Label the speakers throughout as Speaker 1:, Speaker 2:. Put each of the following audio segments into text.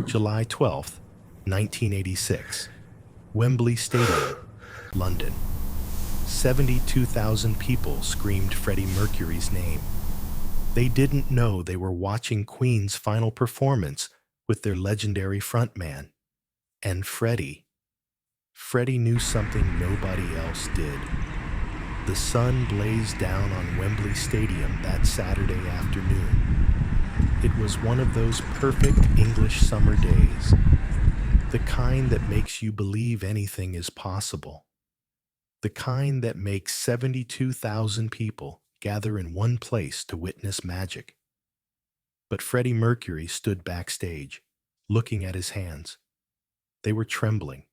Speaker 1: July 12th, 1986. Wembley Stadium, London. 72,000 people screamed Freddie Mercury's name. They didn't know they were watching Queen's final performance with their legendary frontman. And Freddie knew something nobody else did. The sun blazed down on Wembley Stadium that Saturday afternoon. It was one of those perfect English summer days, the kind that makes you believe anything is possible, the kind that makes 72,000 people gather in one place to witness magic. But Freddie Mercury stood backstage, looking at his hands. They were trembling,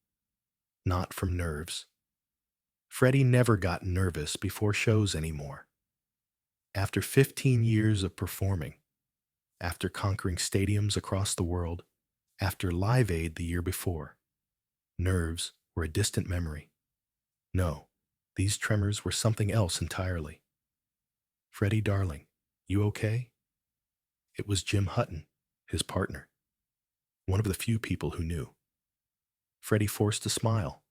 Speaker 1: not from nerves. Freddie never got nervous before shows anymore. After 15 years of performing, after conquering stadiums across the world, after Live Aid the year before, nerves were a distant memory. No, these tremors were something else entirely. "Freddie, darling, you okay?" It was Jim Hutton, his partner, one of the few people who knew. Freddie forced a smile,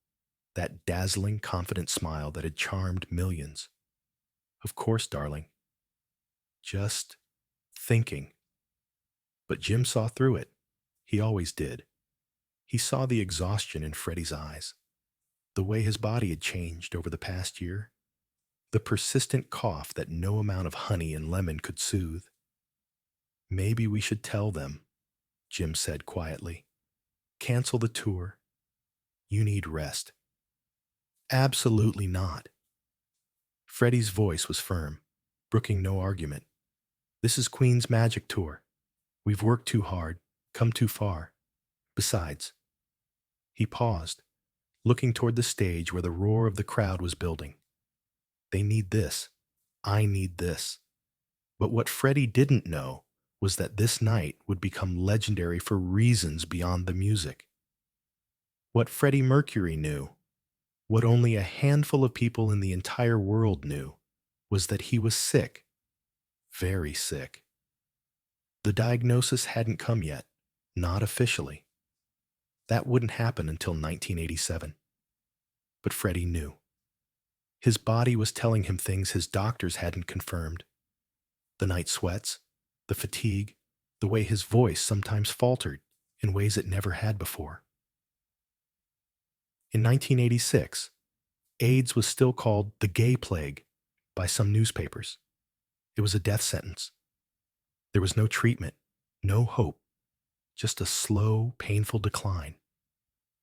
Speaker 1: that dazzling, confident smile that had charmed millions. "Of course, darling. Just thinking." But Jim saw through it. He always did. He saw the exhaustion in Freddie's eyes, the way his body had changed over the past year, the persistent cough that no amount of honey and lemon could soothe. "Maybe we should tell them," Jim said quietly. "Cancel the tour. You need rest." "Absolutely not." Freddie's voice was firm, brooking no argument. "This is Queen's Magic Tour. We've worked too hard, come too far. Besides," he paused, looking toward the stage where the roar of the crowd was building. "They need this. I need this." But what Freddie didn't know was that this night would become legendary for reasons beyond the music. What Freddie Mercury knew, what only a handful of people in the entire world knew, was that he was sick. Very sick. The diagnosis hadn't come yet, not officially. That wouldn't happen until 1987. But Freddie knew. His body was telling him things his doctors hadn't confirmed. The night sweats, the fatigue, the way his voice sometimes faltered in ways it never had before. In 1986, AIDS was still called the gay plague by some newspapers. It was a death sentence. There was no treatment, no hope, just a slow, painful decline.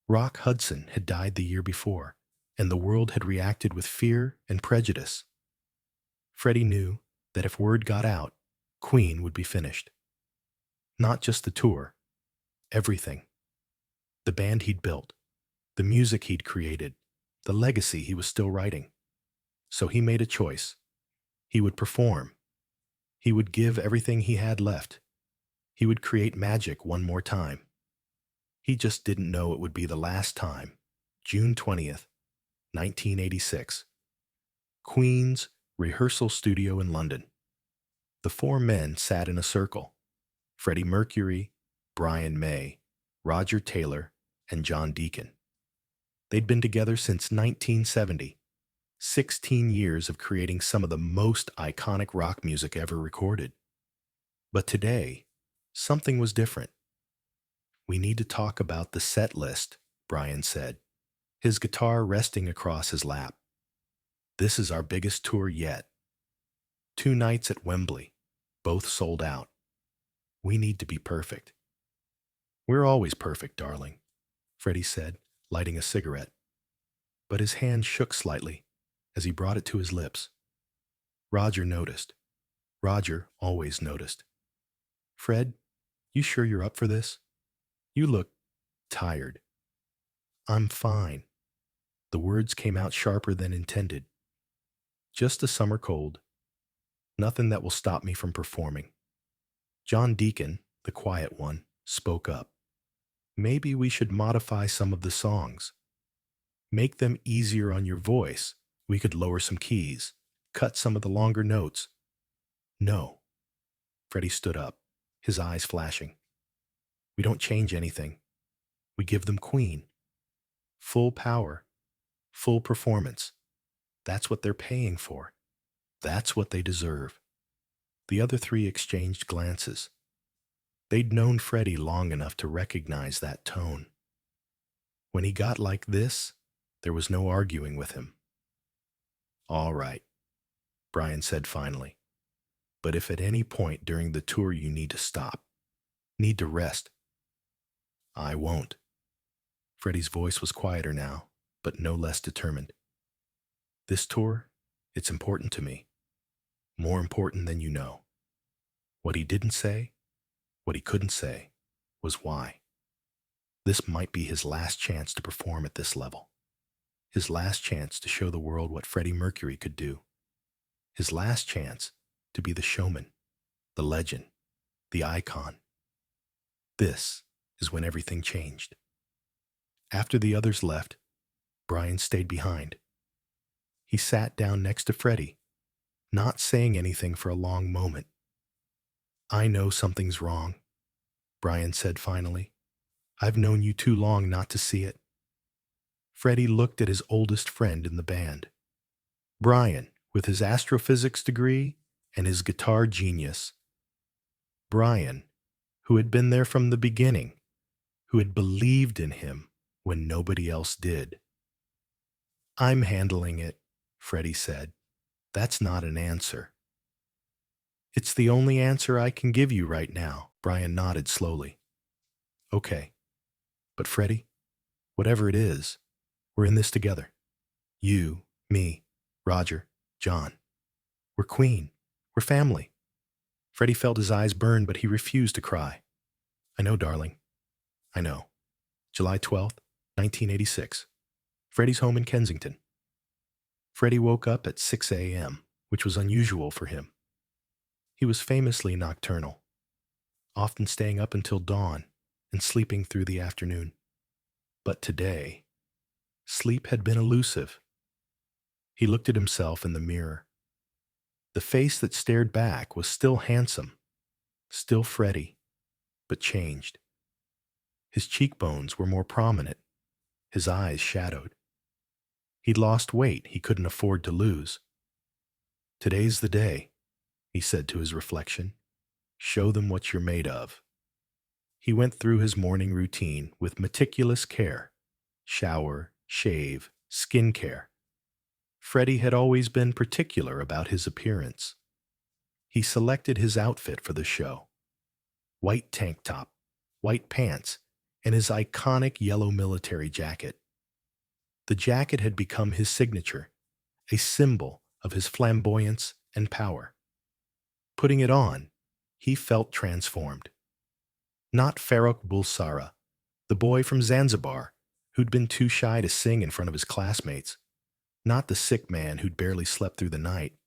Speaker 1: Rock Hudson had died the year before, and the world had reacted with fear and prejudice. Freddie knew that if word got out, Queen would be finished. Not just the tour, everything. The band he'd built, the music he'd created, the legacy he was still writing. So he made a choice. He would perform. He would give everything he had left. He would create magic one more time. He just didn't know it would be the last time. June 20th, 1986. Queen's rehearsal studio in London. The four men sat in a circle. Freddie Mercury, Brian May, Roger Taylor, and John Deacon. They'd been together since 1970. 16 years of creating some of the most iconic rock music ever recorded. But today, something was different. "We need to talk about the set list," Brian said, his guitar resting across his lap. "This is our biggest tour yet. 2 nights at Wembley, both sold out. We need to be perfect." "We're always perfect, darling," Freddie said, lighting a cigarette. But his hand shook slightly as he brought it to his lips. Roger noticed. Roger always noticed. "Fred, you sure you're up for this? You look tired." "I'm fine." The words came out sharper than intended. "Just a summer cold. Nothing that will stop me from performing." John Deacon, the quiet one, spoke up. "Maybe we should modify some of the songs. Make them easier on your voice. We could lower some keys, cut some of the longer notes." "No." Freddie stood up, his eyes flashing. We don't change anything. We give them Queen. Full power, full performance. That's what they're paying for. That's what they deserve. The other three exchanged glances. They'd known Freddie long enough to recognize that tone. When he got like this, there was no arguing with him. "All right," Brian said finally. "But if at any point during the tour you need to stop, need to rest, I won't." Freddie's voice was quieter now, but no less determined. "This tour, it's important to me. More important than you know." What he didn't say, what he couldn't say, was why. This might be his last chance to perform at this level. His last chance to show the world what Freddie Mercury could do. His last chance to be the showman, the legend, the icon. This is when everything changed. After the others left, Brian stayed behind. He sat down next to Freddie, not saying anything for a long moment. "I know something's wrong," Brian said finally. "I've known you too long not to see it." Freddie looked at his oldest friend in the band. Brian, with his astrophysics degree and his guitar genius. Brian, who had been there from the beginning, who had believed in him when nobody else did. "I'm handling it," Freddie said. "That's not an answer." "It's the only answer I can give you right now," Brian nodded slowly. "Okay. But Freddie, whatever it is, we're in this together. You, me, Roger, John. We're Queen. We're family." Freddie felt his eyes burn, but he refused to cry. "I know, darling. I know." July 12th, 1986. Freddie's home in Kensington. Freddie woke up at 6 a.m., which was unusual for him. He was famously nocturnal, often staying up until dawn and sleeping through the afternoon. But today, sleep had been elusive. He looked at himself in the mirror. The face that stared back was still handsome, still Freddie, but changed. His cheekbones were more prominent, his eyes shadowed. He'd lost weight he couldn't afford to lose. "Today's the day," he said to his reflection. "Show them what you're made of." He went through his morning routine with meticulous care. Shower, shave, skin care. Freddie had always been particular about his appearance. He selected his outfit for the show. White tank top, white pants, and his iconic yellow military jacket. The jacket had become his signature, a symbol of his flamboyance and power. Putting it on, he felt transformed. Not Farrokh Bulsara, the boy from Zanzibar who'd been too shy to sing in front of his classmates. Not the sick man who'd barely slept through the night,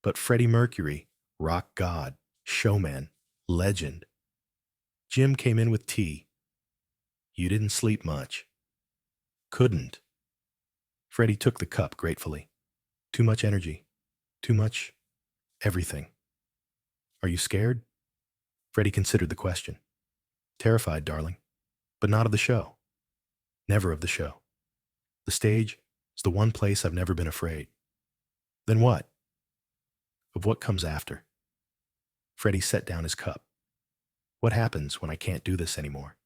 Speaker 1: but Freddie Mercury, rock god, showman, legend. Jim came in with tea. "You didn't sleep much." "Couldn't." Freddie took the cup gratefully. "Too much energy. Too much everything." "Are you scared?" Freddie considered the question. "Terrified, darling. But not of the show. Never of the show. The stage is the one place I've never been afraid." "Then what?" "Of what comes after." Freddie set down his cup. "What happens when I can't do this anymore?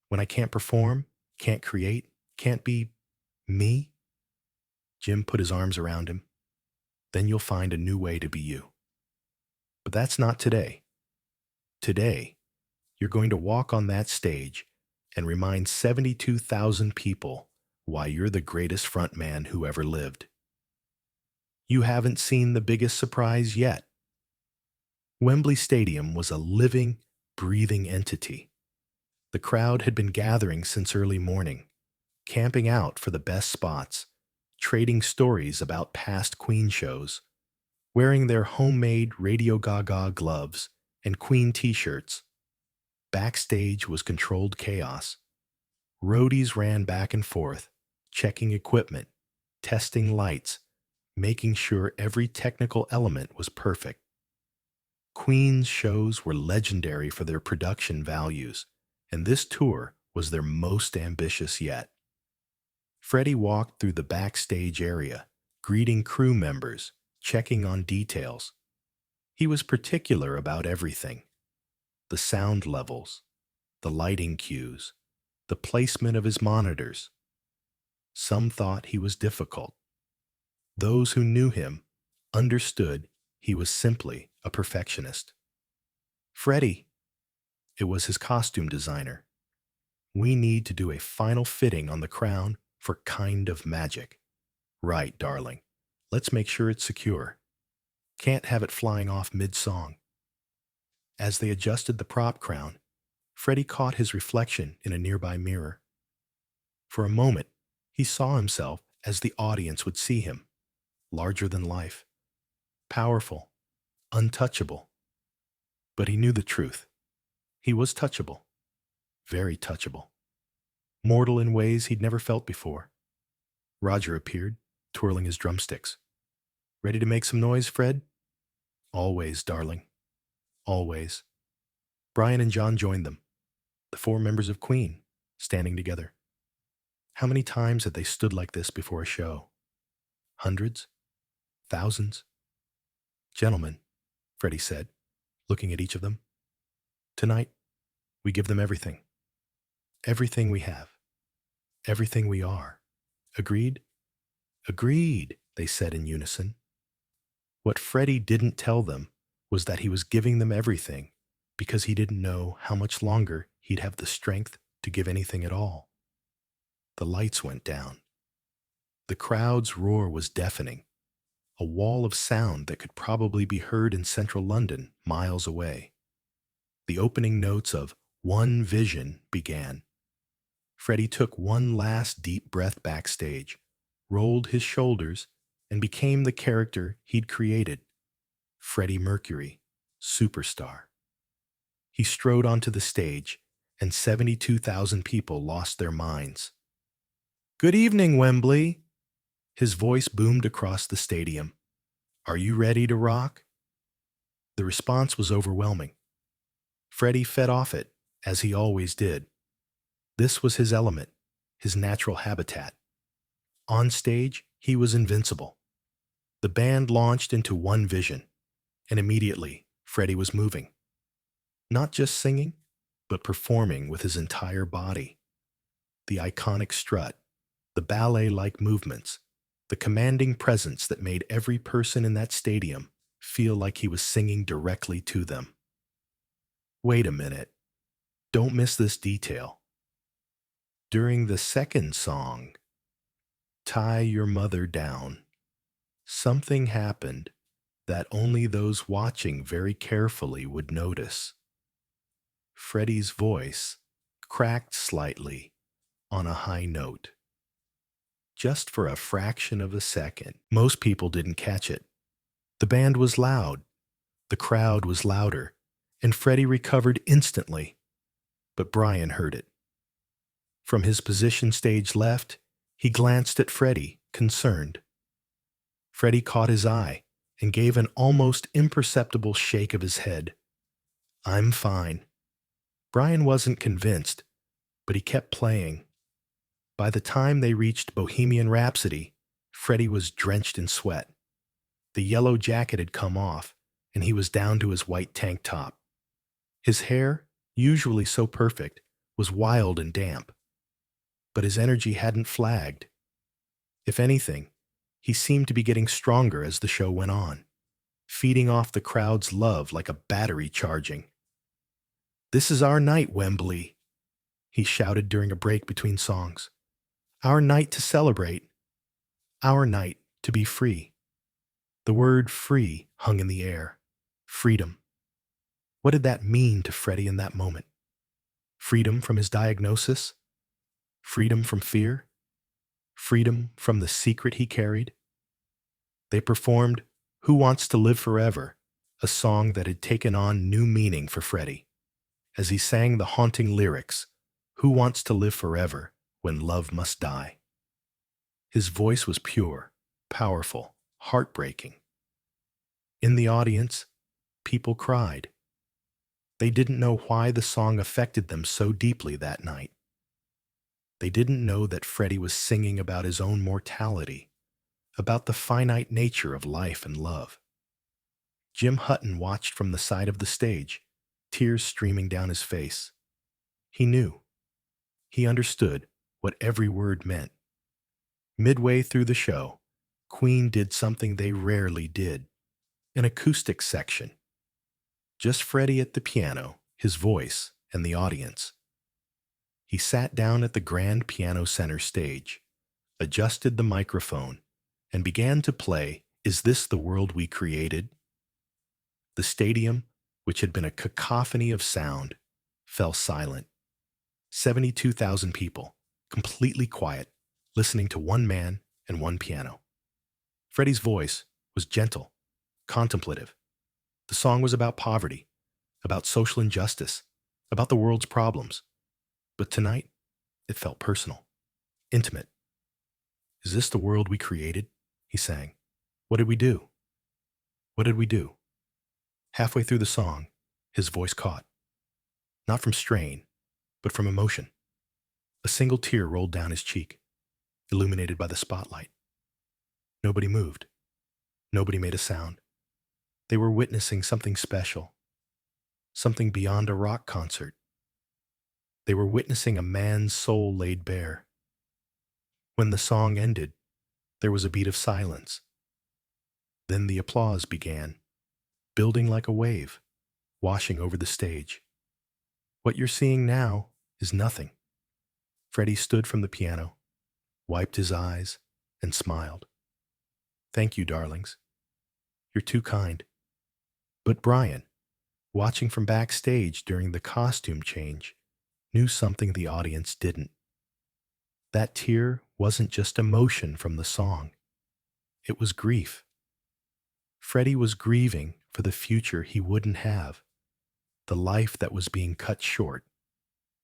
Speaker 1: When I can't perform, can't create, can't be me?" Jim put his arms around him. "Then you'll find a new way to be you. But that's not today. Today, you're going to walk on that stage and remind 72,000 people why you're the greatest frontman who ever lived. You haven't seen the biggest surprise yet." Wembley Stadium was a living, breathing entity. The crowd had been gathering since early morning, camping out for the best spots, trading stories about past Queen shows, wearing their homemade Radio Gaga gloves and Queen t-shirts. Backstage was controlled chaos. Roadies ran back and forth, checking equipment, testing lights, making sure every technical element was perfect. Queen's shows were legendary for their production values and this tour was their most ambitious yet. Freddie walked through the backstage area, greeting crew members, checking on details. He was particular about everything: the sound levels, the lighting cues, the placement of his monitors. Some thought he was difficult. Those who knew him understood he was simply a perfectionist. Freddie, it was his costume designer. We need to do a final fitting on the crown for kind of magic. Right, darling. Let's make sure it's secure. Can't have it flying off mid-song. As they adjusted the prop crown, Freddie caught his reflection in a nearby mirror. For a moment, he saw himself as the audience would see him, larger than life, powerful, untouchable. But he knew the truth. He was touchable, very touchable, mortal in ways he'd never felt before. Roger appeared, twirling his drumsticks. Ready to make some noise, Fred? Always, darling. Always. Brian and John joined them, the four members of Queen, standing together. How many times had they stood like this before a show? Hundreds? Thousands? Gentlemen, Freddie said, looking at each of them, tonight we give them everything. Everything we have. Everything we are. Agreed? Agreed, they said in unison. What Freddie didn't tell them was that he was giving them everything because he didn't know how much longer he'd have the strength to give anything at all. The lights went down. The crowd's roar was deafening, a wall of sound that could probably be heard in central London miles away. The opening notes of One Vision began. Freddie took one last deep breath backstage, rolled his shoulders, and became the character he'd created, Freddie Mercury, superstar. He strode onto the stage, and 72,000 people lost their minds. Good evening, Wembley. His voice boomed across the stadium. Are you ready to rock? The response was overwhelming. Freddie fed off it, as he always did. This was his element, his natural habitat. On stage, he was invincible. The band launched into One Vision, and immediately, Freddie was moving. Not just singing, but performing with his entire body. The iconic strut, the ballet-like movements, the commanding presence that made every person in that stadium feel like he was singing directly to them. Wait a minute. Don't miss this detail. During the second song, Tie Your Mother Down, something happened that only those watching very carefully would notice. Freddie's voice cracked slightly on a high note. Just for a fraction of a second, most people didn't catch it. The band was loud, the crowd was louder, and Freddie recovered instantly. But Brian heard it. From his position stage left, he glanced at Freddie, concerned. Freddie caught his eye and gave an almost imperceptible shake of his head. I'm fine. Brian wasn't convinced, but he kept playing. By the time they reached Bohemian Rhapsody, Freddie was drenched in sweat. The yellow jacket had come off, and he was down to his white tank top. His hair, usually so perfect, was wild and damp. But his energy hadn't flagged. If anything, he seemed to be getting stronger as the show went on, feeding off the crowd's love like a battery charging. This is our night, Wembley, he shouted during a break between songs. Our night to celebrate. Our night to be free. The word free hung in the air. Freedom. What did that mean to Freddie in that moment? Freedom from his diagnosis? Freedom from fear? Freedom from the secret he carried? They performed Who Wants to Live Forever, a song that had taken on new meaning for Freddie. As he sang the haunting lyrics, Who wants to live forever when love must die? His voice was pure, powerful, heartbreaking. In the audience, people cried. They didn't know why the song affected them so deeply that night. They didn't know that Freddie was singing about his own mortality, about the finite nature of life and love. Jim Hutton watched from the side of the stage, tears streaming down his face. He knew. He understood what every word meant. Midway through the show, Queen did something they rarely did, an acoustic section. Just Freddie at the piano, his voice, and the audience. He sat down at the grand piano center stage, adjusted the microphone, and began to play "Is This the World We Created?" The stadium, which had been a cacophony of sound, fell silent. 72,000 people, completely quiet, listening to one man and one piano. Freddie's voice was gentle, contemplative. The song was about poverty, about social injustice, about the world's problems. But tonight, it felt personal, intimate. "Is this the world we created?" he sang. "What did we do? What did we do?" Halfway through the song, his voice caught. Not from strain, but from emotion. A single tear rolled down his cheek, illuminated by the spotlight. Nobody moved. Nobody made a sound. They were witnessing something special, something beyond a rock concert. They were witnessing a man's soul laid bare. When the song ended, there was a beat of silence. Then the applause began, building like a wave, washing over the stage. What you're seeing now is nothing. Freddie stood from the piano, wiped his eyes, and smiled. "Thank you, darlings. You're too kind." But Brian, watching from backstage during the costume change, knew something the audience didn't. That tear wasn't just emotion from the song. It was grief. Freddie was grieving for the future he wouldn't have, the life that was being cut short,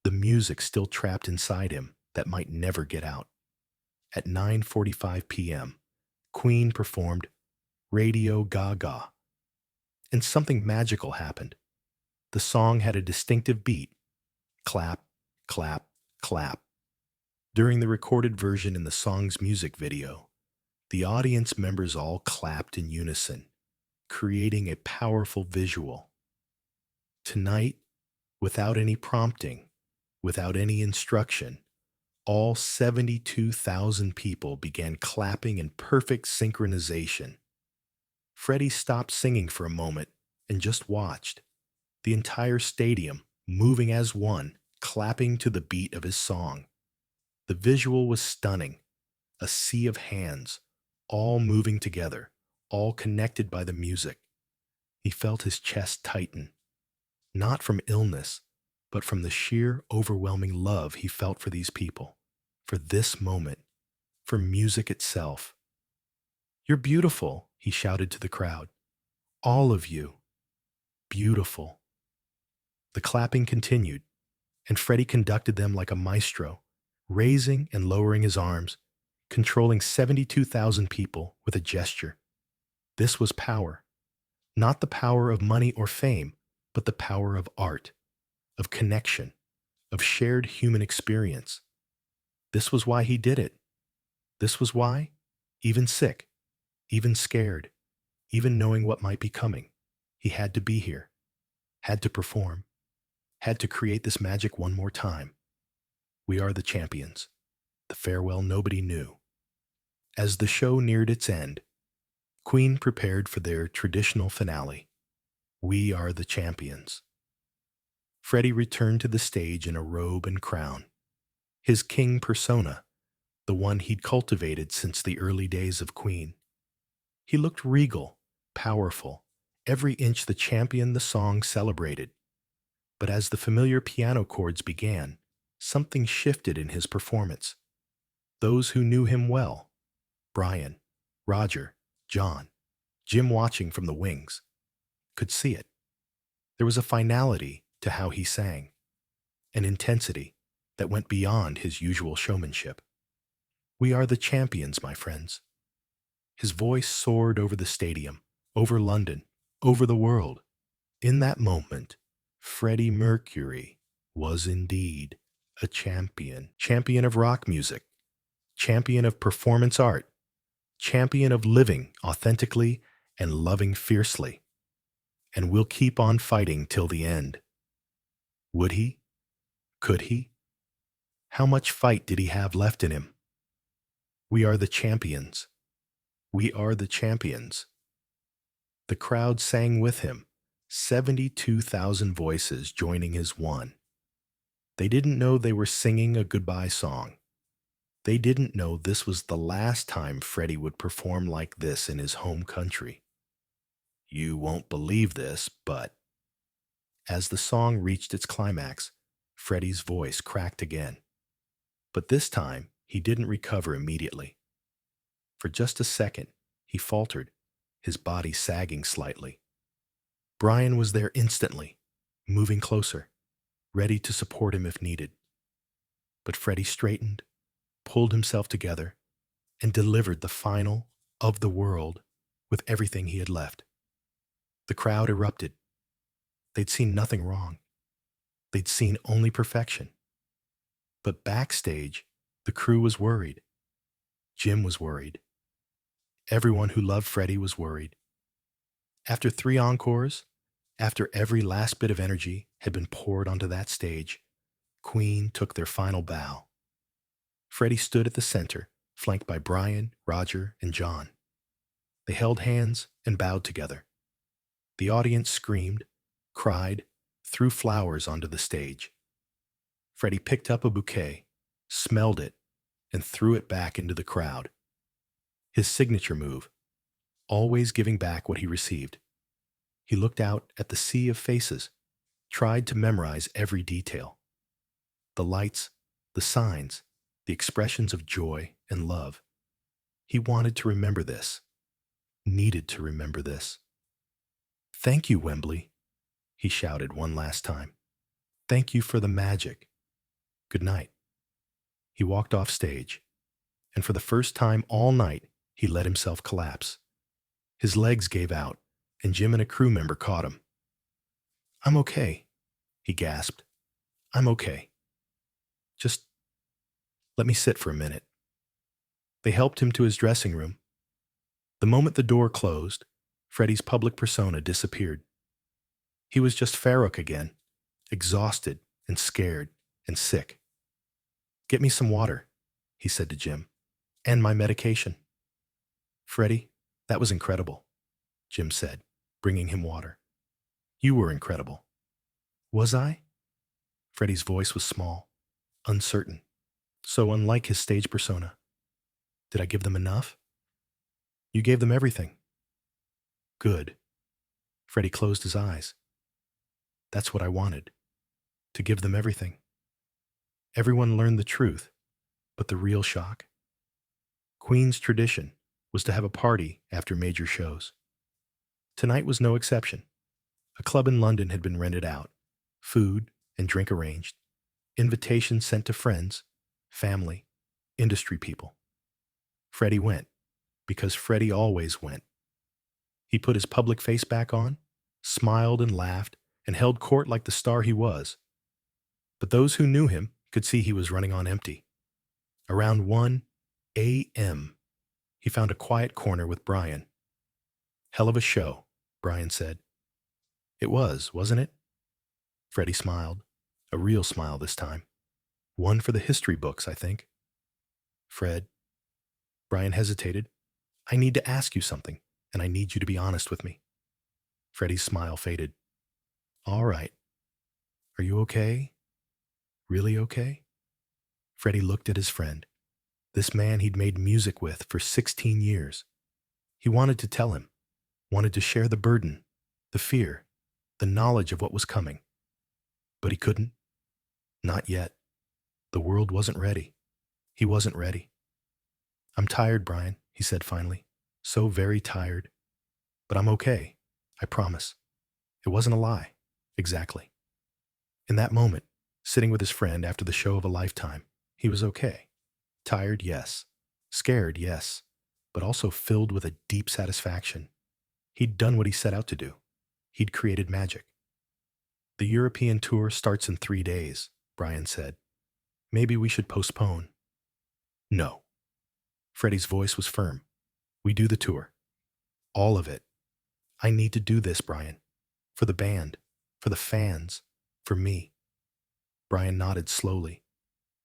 Speaker 1: the music still trapped inside him that might never get out. At 9:45 p.m., Queen performed Radio Gaga. And something magical happened. The song had a distinctive beat. Clap, clap, clap. During the recorded version in the song's music video, the audience members all clapped in unison, creating a powerful visual. Tonight, without any prompting, without any instruction, all 72,000 people began clapping in perfect synchronization. Freddie stopped singing for a moment and just watched. The entire stadium, moving as one, clapping to the beat of his song. The visual was stunning. A sea of hands, all moving together, all connected by the music. He felt his chest tighten, not from illness, but from the sheer, overwhelming love he felt for these people, for this moment, for music itself. "You're beautiful," he shouted to the crowd. "All of you. Beautiful." The clapping continued, and Freddie conducted them like a maestro, raising and lowering his arms, controlling 72,000 people with a gesture. This was power. Not the power of money or fame, but the power of art, of connection, of shared human experience. This was why he did it. This was why, even sick, even scared, even knowing what might be coming, he had to be here, had to perform, had to create this magic one more time. We are the champions, the farewell nobody knew. As the show neared its end, Queen prepared for their traditional finale. We are the champions. Freddie returned to the stage in a robe and crown. His king persona, the one he'd cultivated since the early days of Queen. He looked regal, powerful, every inch the champion the song celebrated. But as the familiar piano chords began, something shifted in his performance. Those who knew him well, Brian, Roger, John, Jim watching from the wings, could see it. There was a finality to how he sang, an intensity that went beyond his usual showmanship. We are the champions, my friends. His voice soared over the stadium, over London, over the world. In that moment, Freddie Mercury was indeed a champion. Champion of rock music, champion of performance art, champion of living authentically and loving fiercely. And will keep on fighting till the end. Would he? Could he? How much fight did he have left in him? We are the champions. We are the champions. The crowd sang with him, 72,000 voices joining as one. They didn't know they were singing a goodbye song. They didn't know this was the last time Freddie would perform like this in his home country. You won't believe this, but as the song reached its climax, Freddie's voice cracked again. But this time, he didn't recover immediately. For just a second, he faltered, his body sagging slightly. Brian was there instantly, moving closer, ready to support him if needed. But Freddie straightened, pulled himself together, and delivered the final of the world with everything he had left. The crowd erupted. They'd seen nothing wrong. They'd seen only perfection. But backstage, the crew was worried. Jim was worried. Everyone who loved Freddie was worried. After 3 encores, after every last bit of energy had been poured onto that stage, Queen took their final bow. Freddie stood at the center, flanked by Brian, Roger, and John. They held hands and bowed together. The audience screamed, cried, threw flowers onto the stage. Freddie picked up a bouquet, smelled it, and threw it back into the crowd. His signature move, always giving back what he received. He looked out at the sea of faces, tried to memorize every detail. The lights, the signs, the expressions of joy and love. He wanted to remember this, needed to remember this. "Thank you, Wembley," he shouted one last time. "Thank you for the magic. Good night." He walked off stage, and for the first time all night, he let himself collapse. His legs gave out, and Jim and a crew member caught him. "I'm okay," he gasped. "I'm okay. Just let me sit for a minute." They helped him to his dressing room. The moment the door closed, Freddie's public persona disappeared. He was just Farouk again, exhausted and scared and sick. "Get me some water," he said to Jim, "and my medication." "Freddie, that was incredible," Jim said, bringing him water. "You were incredible." "Was I?" Freddie's voice was small, uncertain, so unlike his stage persona. "Did I give them enough?" "You gave them everything." "Good." Freddie closed his eyes. "That's what I wanted, to give them everything." Everyone learned the truth, but the real shock. Queen's tradition was to have a party after major shows. Tonight was no exception. A club in London had been rented out, food and drink arranged, invitations sent to friends, family, industry people. Freddie went, because Freddie always went. He put his public face back on, smiled and laughed, and held court like the star he was. But those who knew him could see he was running on empty. Around 1 a.m., he found a quiet corner with Brian. "Hell of a show," Brian said. "It was, wasn't it?" Freddie smiled, a real smile this time. "One for the history books, I think." "Fred," Brian hesitated, "I need to ask you something, and I need you to be honest with me." Freddie's smile faded. "All right. Are you okay? Really okay?" Freddie looked at his friend, this man he'd made music with for 16 years. He wanted to tell him, wanted to share the burden, the fear, the knowledge of what was coming. But he couldn't. Not yet. The world wasn't ready. He wasn't ready. "I'm tired, Brian," he said finally. "So very tired. But I'm okay. I promise." It wasn't a lie. Exactly. In that moment, sitting with his friend after the show of a lifetime, he was okay. Tired, yes. Scared, yes. But also filled with a deep satisfaction. He'd done what he set out to do. He'd created magic. The European tour starts in 3 days, Brian said. Maybe we should postpone. No. Freddie's voice was firm. We do the tour. All of it. I need to do this, Brian. For the band. For the fans. For me. Brian nodded slowly.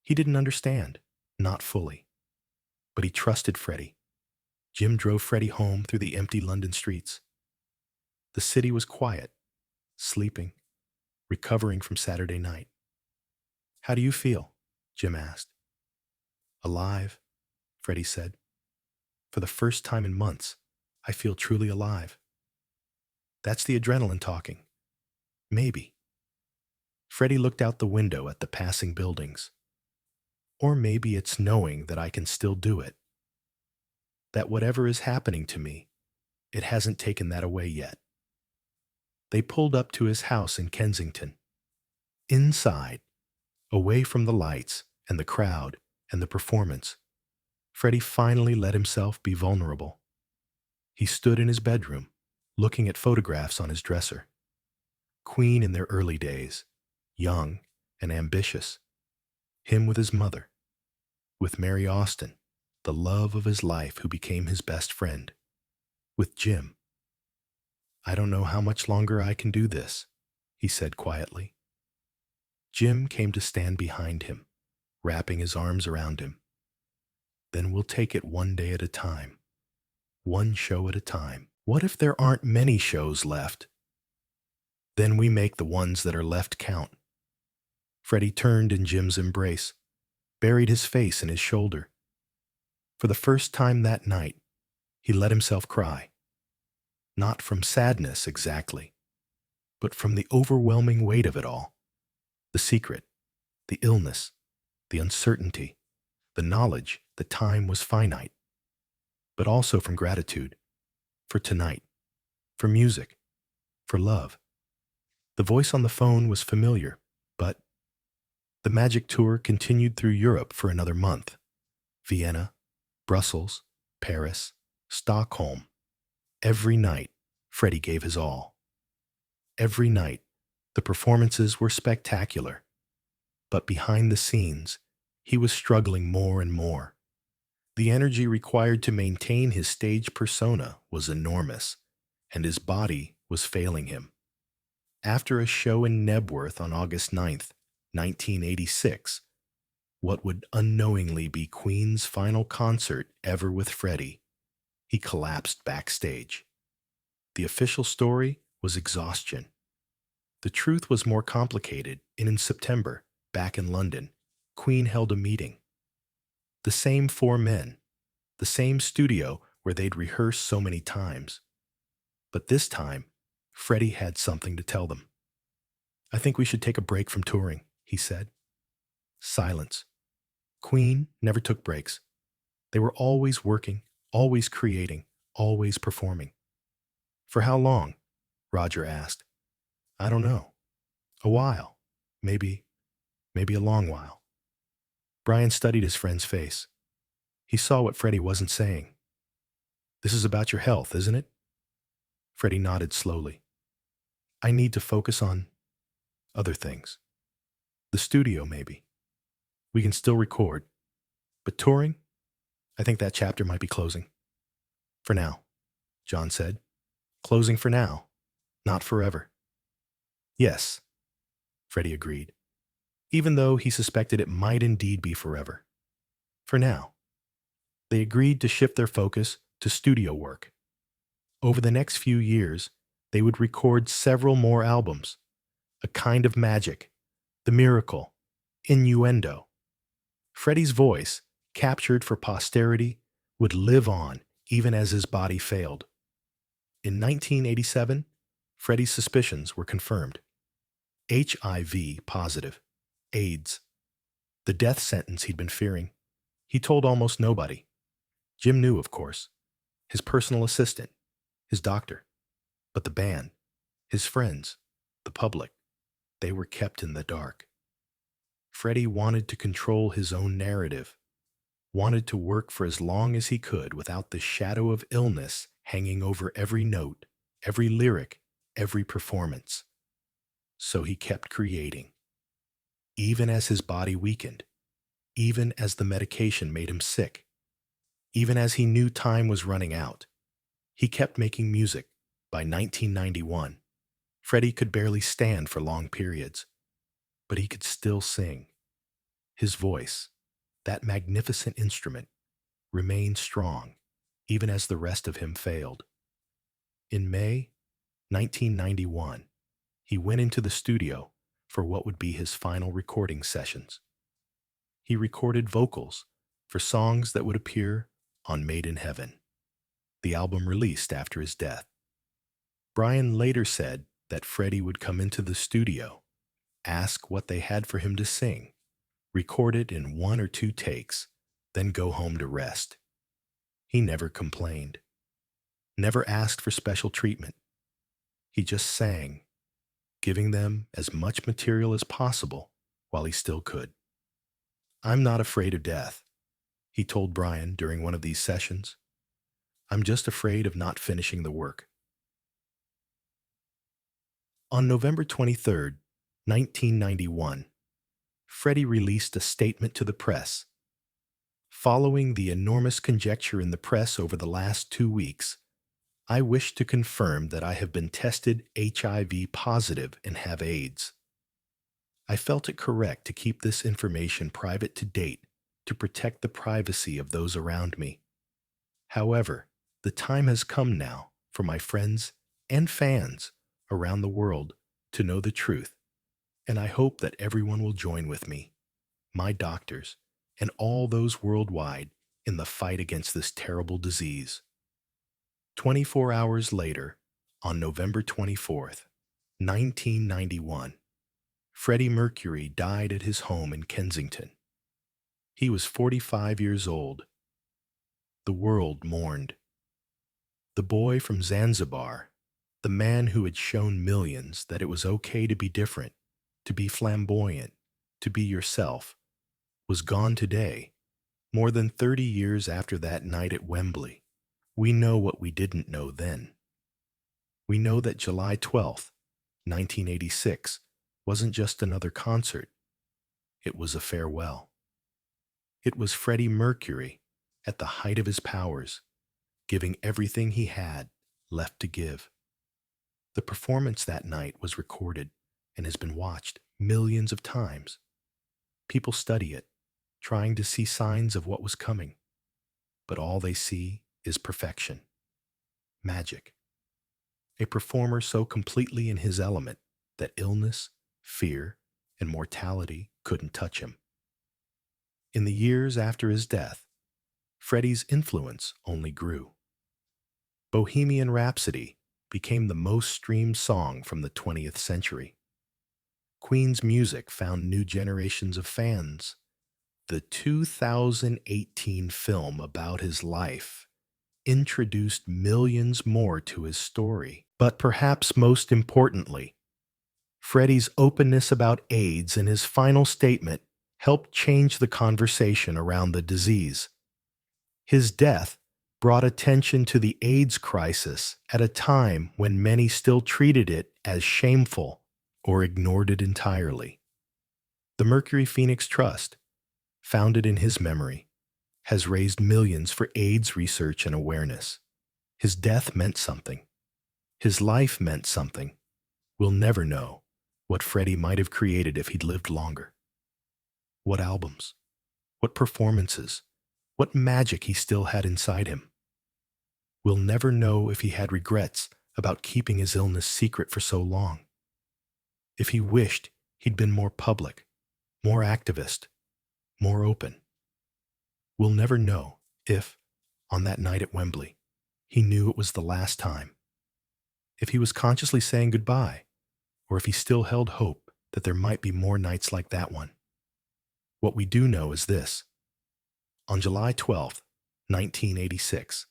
Speaker 1: He didn't understand. Not fully. But he trusted Freddie. Jim drove Freddie home through the empty London streets. The city was quiet, sleeping, recovering from Saturday night. How do you feel? Jim asked. Alive, Freddie said. For the first time in months, I feel truly alive. That's the adrenaline talking. Maybe. Freddie looked out the window at the passing buildings. Or maybe it's knowing that I can still do it. That whatever is happening to me, it hasn't taken that away yet. They pulled up to his house in Kensington. Inside, away from the lights and the crowd and the performance, Freddie finally let himself be vulnerable. He stood in his bedroom, looking at photographs on his dresser. Queen in their early days, young and ambitious. Him with his mother. With Mary Austin, the love of his life who became his best friend. With Jim. I don't know how much longer I can do this, he said quietly. Jim came to stand behind him, wrapping his arms around him. Then we'll take it one day at a time. One show at a time. What if there aren't many shows left? Then we make the ones that are left count. Freddie turned in Jim's embrace, buried his face in his shoulder. For the first time that night, he let himself cry. Not from sadness exactly, but from the overwhelming weight of it all. The secret, the illness, the uncertainty, the knowledge that time was finite. But also from gratitude, for tonight, for music, for love. The voice on the phone was familiar, but the magic tour continued through Europe for another month. Vienna, Brussels, Paris, Stockholm. Every night, Freddie gave his all. Every night, the performances were spectacular. But behind the scenes, he was struggling more and more. The energy required to maintain his stage persona was enormous, and his body was failing him. After a show in Nebworth on August 9th, 1986, what would unknowingly be Queen's final concert ever with Freddie, he collapsed backstage. The official story was exhaustion. The truth was more complicated, and in September, back in London, Queen held a meeting. The same four men, the same studio where they'd rehearsed so many times. But this time, Freddie had something to tell them. I think we should take a break from touring, he said. Silence. Queen never took breaks. They were always working, always creating, always performing. For how long? Roger asked. I don't know. A while. Maybe a long while. Brian studied his friend's face. He saw what Freddie wasn't saying. This is about your health, isn't it? Freddie nodded slowly. I need to focus on other things. The studio, maybe. We can still record. But touring? I think that chapter might be closing. For now, John said. Closing for now, not forever. Yes, Freddie agreed, even though he suspected it might indeed be forever. For now. They agreed to shift their focus to studio work. Over the next few years, they would record several more albums. A Kind of Magic, The Miracle, Innuendo. Freddie's voice, captured for posterity, would live on even as his body failed. In 1987, Freddie's suspicions were confirmed. HIV positive, AIDS. The death sentence he'd been fearing. He told almost nobody. Jim knew, of course. His personal assistant, his doctor. But the band, his friends, the public, they were kept in the dark. Freddie wanted to control his own narrative, wanted to work for as long as he could without the shadow of illness hanging over every note, every lyric, every performance. So he kept creating, even as his body weakened, even as the medication made him sick, even as he knew time was running out. He kept making music. By 1991, Freddie could barely stand for long periods, but he could still sing. His voice, that magnificent instrument, remained strong, even as the rest of him failed. In May 1991, he went into the studio for what would be his final recording sessions. He recorded vocals for songs that would appear on Made in Heaven, the album released after his death. Brian later said that Freddie would come into the studio, ask what they had for him to sing, record it in 1 or 2 takes, then go home to rest. He never complained, never asked for special treatment. He just sang, giving them as much material as possible while he still could. "I'm not afraid of death," he told Brian during one of these sessions. "I'm just afraid of not finishing the work." On November 23, 1991, Freddie released a statement to the press. "Following the enormous conjecture in the press over the last 2 weeks, I wish to confirm that I have been tested HIV positive and have AIDS. I felt it correct to keep this information private to date to protect the privacy of those around me. However, the time has come now for my friends and fans around the world to know the truth, and I hope that everyone will join with me, my doctors, and all those worldwide in the fight against this terrible disease." 24 hours later, on November 24th, 1991, Freddie Mercury died at his home in Kensington. He was 45 years old. The world mourned. The boy from Zanzibar, the man who had shown millions that it was okay to be different, to be flamboyant, to be yourself, was gone today, more than 30 years after that night at Wembley. We know what we didn't know then. We know that July 12th, 1986, wasn't just another concert. It was a farewell. It was Freddie Mercury, at the height of his powers, giving everything he had left to give. The performance that night was recorded and has been watched millions of times. People study it, trying to see signs of what was coming, but all they see is perfection, magic. A performer so completely in his element that illness, fear, and mortality couldn't touch him. In the years after his death, Freddie's influence only grew. Bohemian Rhapsody became the most streamed song from the 20th century. Queen's music found new generations of fans. The 2018 film about his life introduced millions more to his story. But perhaps most importantly, Freddie's openness about AIDS in his final statement helped change the conversation around the disease. His death brought attention to the AIDS crisis at a time when many still treated it as shameful or ignored it entirely. The Mercury Phoenix Trust, founded in his memory, has raised millions for AIDS research and awareness. His death meant something. His life meant something. We'll never know what Freddie might have created if he'd lived longer. What albums, what performances, what magic he still had inside him. We'll never know if he had regrets about keeping his illness secret for so long. If he wished he'd been more public, more activist, more open. We'll never know if, on that night at Wembley, he knew it was the last time. If he was consciously saying goodbye, or if he still held hope that there might be more nights like that one. What we do know is this. On July 12th, 1986,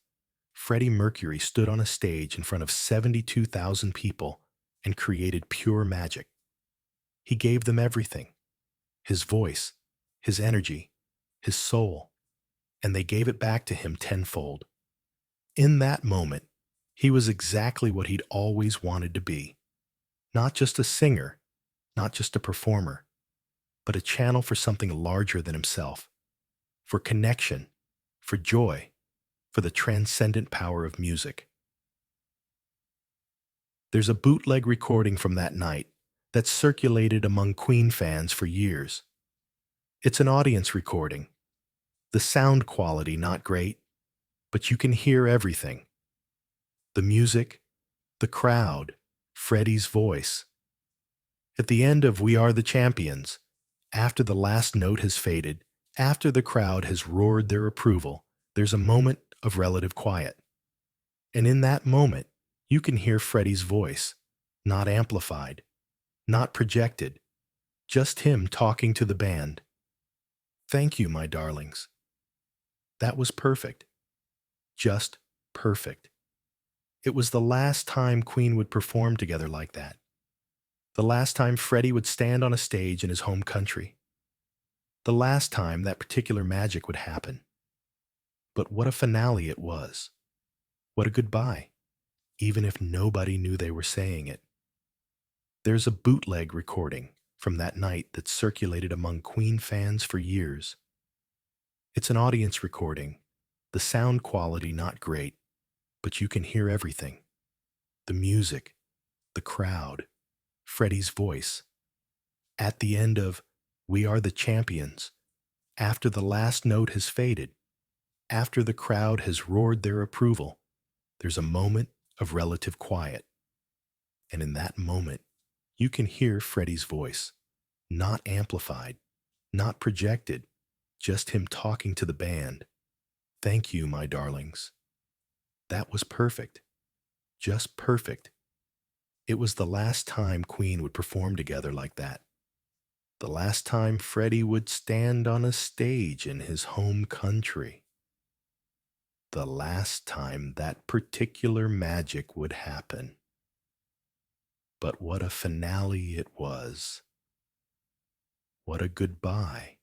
Speaker 1: Freddie Mercury stood on a stage in front of 72,000 people and created pure magic. He gave them everything, his voice, his energy, his soul, and they gave it back to him tenfold. In that moment, he was exactly what he'd always wanted to be. Not just a singer, not just a performer, but a channel for something larger than himself, for connection, for joy, for the transcendent power of music. There's a bootleg recording from that night that's circulated among Queen fans for years. It's an audience recording. The sound quality not great, but you can hear everything. The music, the crowd, Freddie's voice. At the end of We Are the Champions, after the last note has faded, after the crowd has roared their approval, there's a moment of relative quiet. And in that moment, you can hear Freddie's voice, not amplified, not projected, just him talking to the band. Thank you, my darlings. That was perfect. Just perfect. It was the last time Queen would perform together like that. The last time Freddie would stand on a stage in his home country. The last time that particular magic would happen. But what a finale it was. What a goodbye, even if nobody knew they were saying it. There's a bootleg recording from that night that circulated among Queen fans for years. It's an audience recording, the sound quality not great, but you can hear everything. The music, the crowd, Freddie's voice. At the end of We Are the Champions, after the last note has faded, after the crowd has roared their approval, there's a moment of relative quiet. And in that moment, you can hear Freddie's voice, not amplified, not projected, just him talking to the band. Thank you, my darlings. That was perfect. Just perfect. It was the last time Queen would perform together like that. The last time Freddie would stand on a stage in his home country. The last time that particular magic would happen. But what a finale it was. What a goodbye.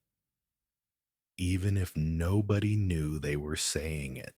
Speaker 1: Even if nobody knew they were saying it.